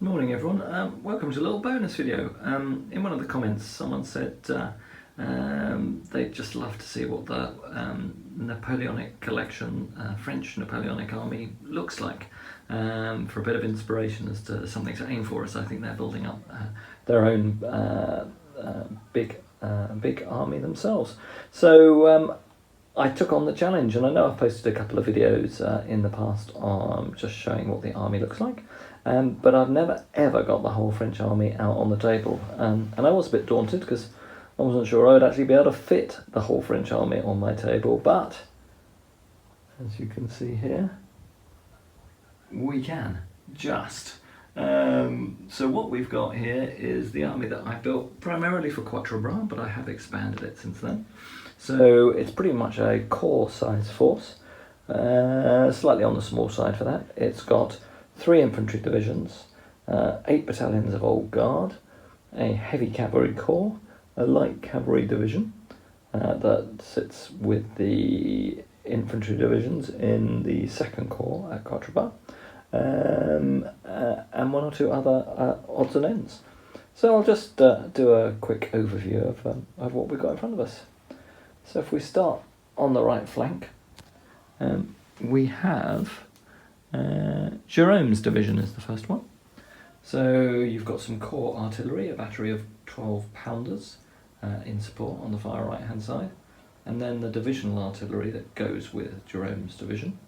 Morning everyone, welcome to a little bonus video. In one of the comments someone said they'd just love to see what the Napoleonic collection, French Napoleonic army looks like, for a bit of inspiration as to something to aim for, as I think they're building up their own big army themselves. So I took on the challenge, and I know I've posted a couple of videos in the past just showing what the army looks like. But I've never ever got the whole French army out on the table, and I was a bit daunted because I wasn't sure I would actually be able to fit the whole French army on my table, but as you can see here, we can, just. So what we've got here is the army that I built primarily for Quatre Bras, but I have expanded it since then. So it's pretty much a core size force, slightly on the small side for that. It's got 3 infantry divisions, 8 battalions of Old Guard, a heavy cavalry corps, a light cavalry division that sits with the infantry divisions in the 2nd Corps at Quatre Bras, and 1 or 2 other odds and ends. So I'll just do a quick overview of what we've got in front of us. So if we start on the right flank, we have Jerome's division is the first one. So you've got some core artillery, a battery of 12 pounders in support on the far right hand side, and then the divisional artillery that goes with Jerome's division.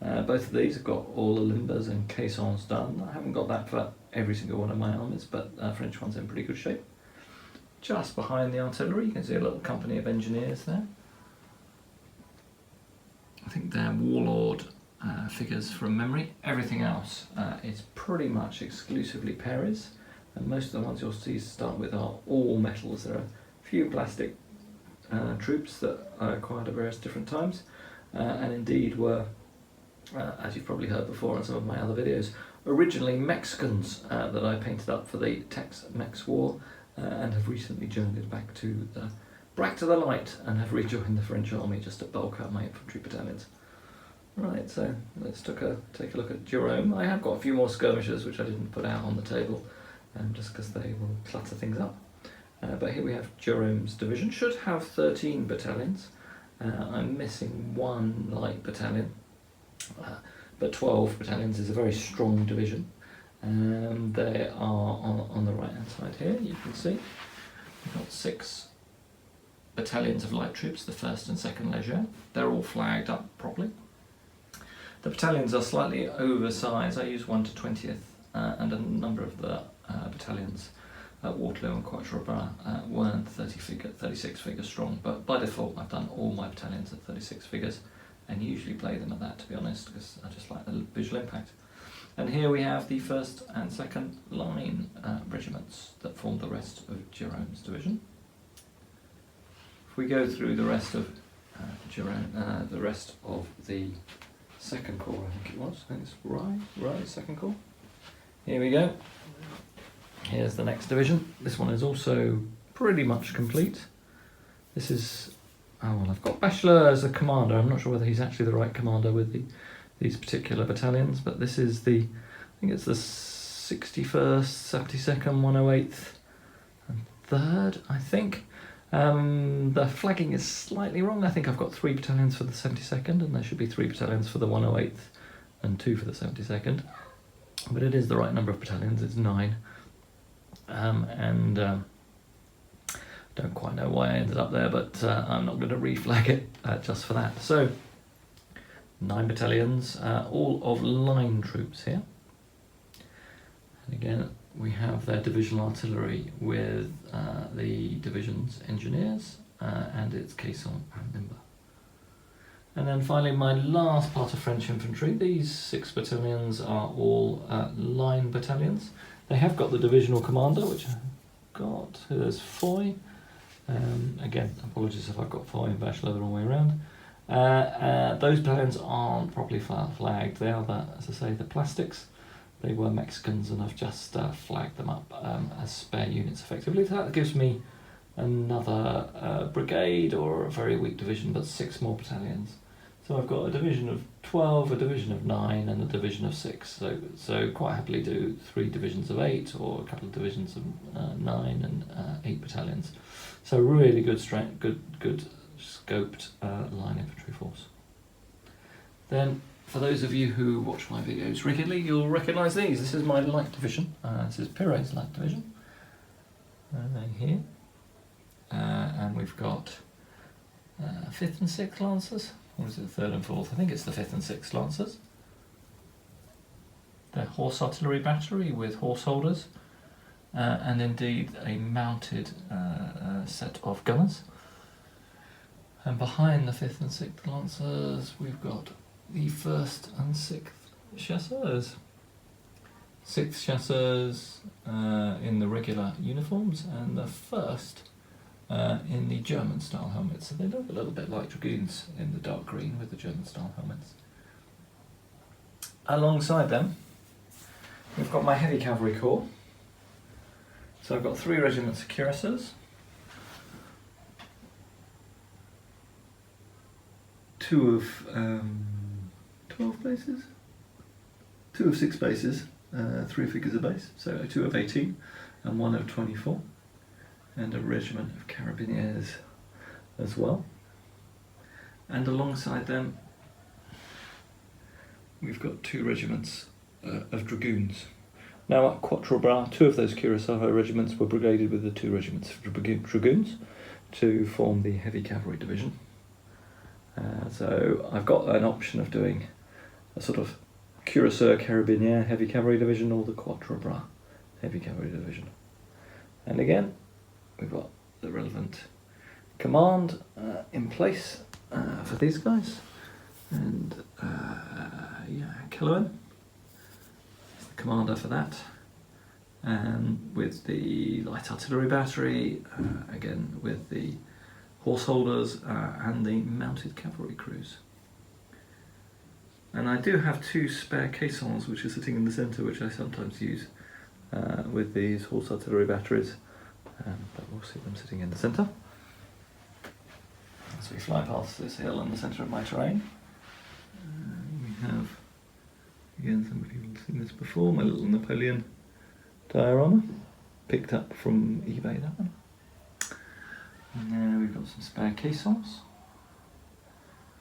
Both of these have got all the limbers and caissons done. I haven't got that for every single one of my armies, but French one's in pretty good shape. Just behind the artillery you can see a little company of engineers there. I think they're warlord figures from memory. Everything else is pretty much exclusively Paris, and most of the ones you'll see to start with are all metals. There are a few plastic troops that I acquired at various different times, and indeed were, as you've probably heard before in some of my other videos, originally Mexicans that I painted up for the Tex-Mex War, and have recently journeyed back to the light and have rejoined the French army just to bulk up my infantry battalions. Right, so let's take a look at Jerome. I have got a few more skirmishers which I didn't put out on the table, just because they will clutter things up. But here we have Jerome's division. Should have 13 battalions. I'm missing 1 light battalion, but 12 battalions is a very strong division. They are on the right hand side here, you can see. We've got 6 battalions of light troops, the 1st and 2nd Leger. They're all flagged up properly. The battalions are slightly oversized. I use 1 to 20th, and a number of the battalions at Waterloo and Quatre Bras weren't 36 figures strong, but by default I've done all my battalions at 36 figures, and usually play them at that, to be honest, because I just like the visual impact. And here we have the 1st and 2nd line regiments that form the rest of Jerome's division. If we go through the rest of the rest of the 2nd Corps, I think it was. I think it's right, 2nd Corps. Here we go. Here's the next division. This one is also pretty much complete. This is, I've got Bachelor as a commander. I'm not sure whether he's actually the right commander with these particular battalions, but this is I think it's the 61st, 72nd, 108th, and 3rd, I think. The flagging is slightly wrong. I think I've got 3 battalions for the 72nd, and there should be 3 battalions for the 108th and 2 for the 72nd, but it is the right number of battalions. It's 9, don't quite know why I ended up there, but I'm not going to reflag it just for that. So 9 battalions, all of line troops here, and again we have their divisional artillery with the division's engineers and its caisson and limber. And then finally my last part of French infantry. These 6 battalions are all line battalions. They have got the divisional commander, which I've got. There's Foy. Again, apologies if I've got Foy and Bachelor the wrong way around. Those battalions aren't properly flagged. They are, as I say, the plastics. They were Mexicans, and I've just flagged them up as spare units effectively. That gives me another brigade, or a very weak division, but 6 more battalions. So I've got a division of 12, a division of 9 and a division of 6. So quite happily do 3 divisions of 8 or a couple of divisions of 9 and 8 battalions. So really good strength, good scoped line infantry force. Then for those of you who watch my videos regularly, you'll recognise these. This is my light division. This is Pire's light division. Here. And we've got 5th and 6th Lancers. Or is it 3rd and 4th? I think it's the 5th and 6th Lancers. The horse artillery battery with horse holders. And indeed a mounted set of gunners. And behind the 5th and 6th Lancers we've got the 1st and 6th Chasseurs. 6th Chasseurs in the regular uniforms and the 1st in the German style helmets. So they look a little bit like dragoons in the dark green with the German style helmets. Alongside them we've got my heavy cavalry corps. So I've got 3 regiments of cuirassiers, 2 of 12 bases, 2 of 6 bases, 3 figures a base, so 2 of 18 and 1 of 24, and a regiment of carabiniers as well. And alongside them we've got 2 regiments of dragoons. Now at Quatre Bras, 2 of those cuirassier regiments were brigaded with the 2 regiments of dragoons to form the heavy cavalry division. So I've got an option of doing a sort of cuirassier carabinier heavy cavalry division or the Quatre Bras heavy cavalry division. And again, we've got the relevant command in place for these guys. And Killowen is the commander for that. And with the light artillery battery, again with the horse holders and the mounted cavalry crews. And I do have 2 spare caissons which are sitting in the centre, which I sometimes use with these horse artillery batteries, but we'll see them sitting in the centre. As we fly past this hill in the centre of my terrain, we have, again, somebody will have seen this before, my little Napoleon diorama, picked up from eBay, that one. And there we've got some spare caissons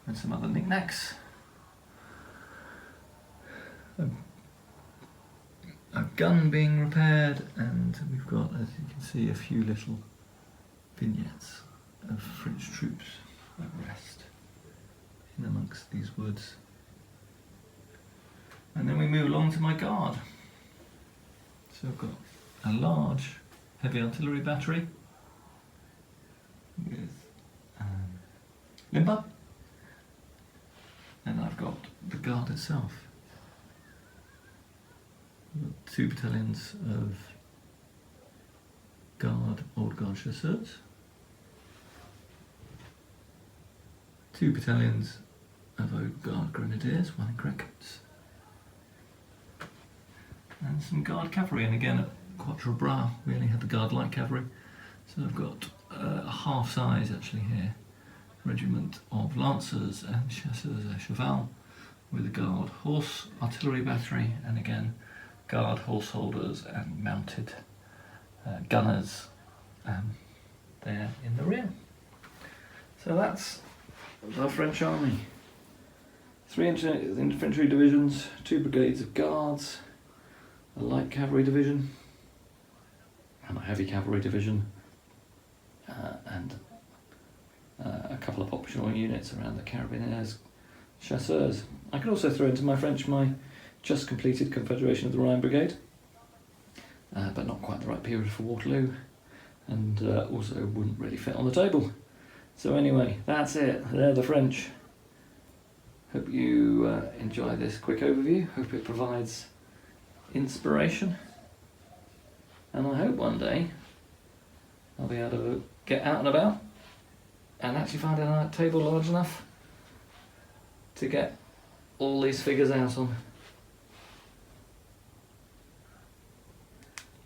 and some other knickknacks. A gun being repaired, and we've got, as you can see, a few little vignettes of French troops at rest in amongst these woods. And then we move along to my guard. So I've got a large heavy artillery battery with limber, and I've got the guard itself. We've got 2 battalions of old guard chasseurs, 2 battalions of old guard grenadiers, 1 in greatcoats, and some guard cavalry. And again at Quatre Bras we only had the guard light cavalry, so I've got a half size actually here, regiment of lancers and chasseurs à cheval with a guard horse artillery battery, and again guard horse holders and mounted gunners there in the rear. So that's the French army. 3 infantry divisions, 2 brigades of guards, a light cavalry division and a heavy cavalry division, and a couple of optional units around the carabiniers, chasseurs. I could also throw into my French my just completed Confederation of the Rhine Brigade, but not quite the right period for Waterloo, and also wouldn't really fit on the table. So anyway, that's it. They're the French. Hope you enjoy this quick overview. Hope it provides inspiration, and I hope one day I'll be able to get out and about and actually find a table large enough to get all these figures out on.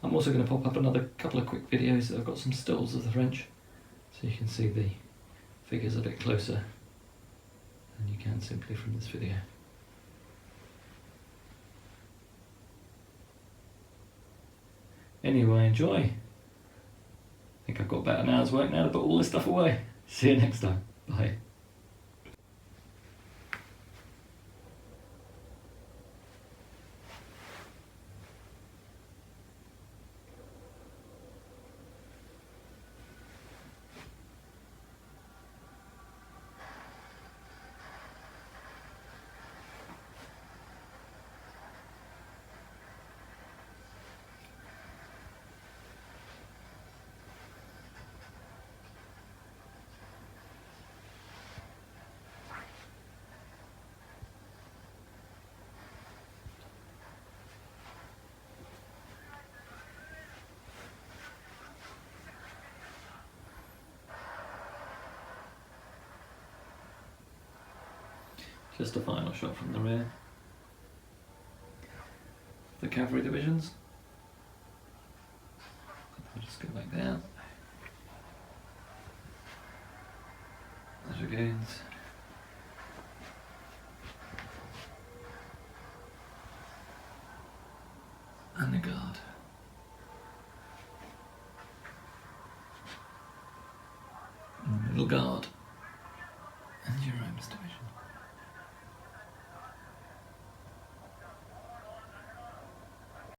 I'm also going to pop up another couple of quick videos that I've got some stills of the French, so you can see the figures a bit closer than you can simply from this video. Anyway, enjoy. I think I've got about an hour's work now to put all this stuff away. See you next time. Bye. Just a final shot from the rear. The cavalry divisions. I'll just go back down. The dragoons. And the guard. And the little guard. And your Rome's division.